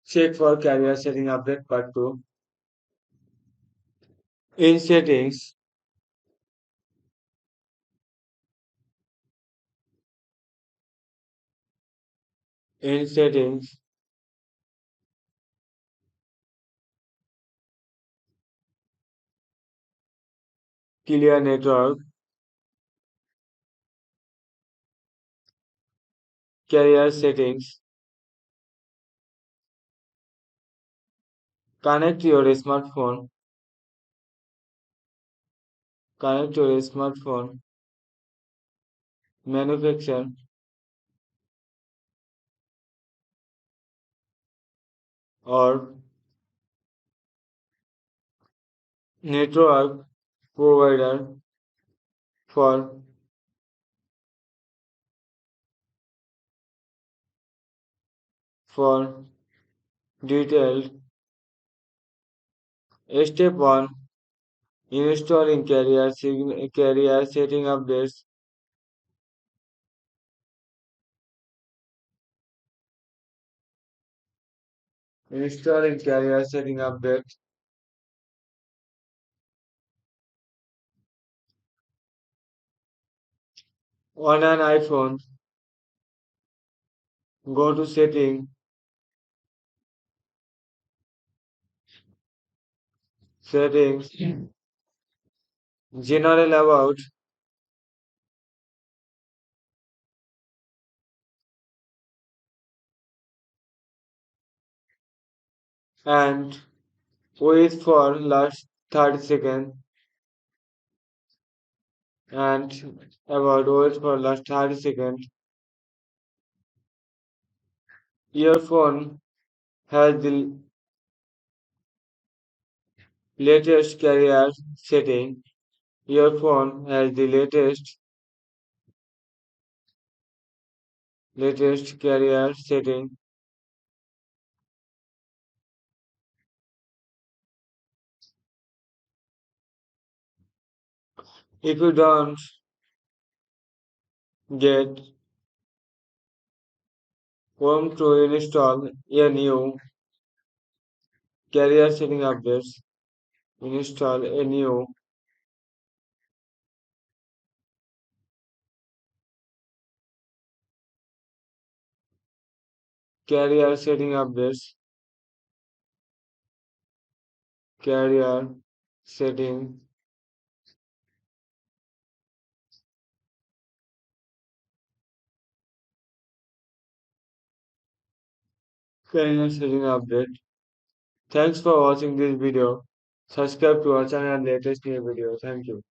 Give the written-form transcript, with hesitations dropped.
Check for career setting update part 2. In settings, in settings, clear network, career settings, connect your smartphone, connect your smartphone, manufacture or network provider for for detailed step 1 installing career setting updates. Installing career setting update on an iPhone. Go to settings, general about, and wait for last 30 seconds and about wait for last 30 seconds. Your phone has the latest carrier setting. Your phone has the latest carrier setting. If you don't get home to install a new carrier setting updates, install a new carrier setting updates, carrier setting, carrier setting update. Thanks for watching this video. Subscribe to our channel and latest new video. Thank you.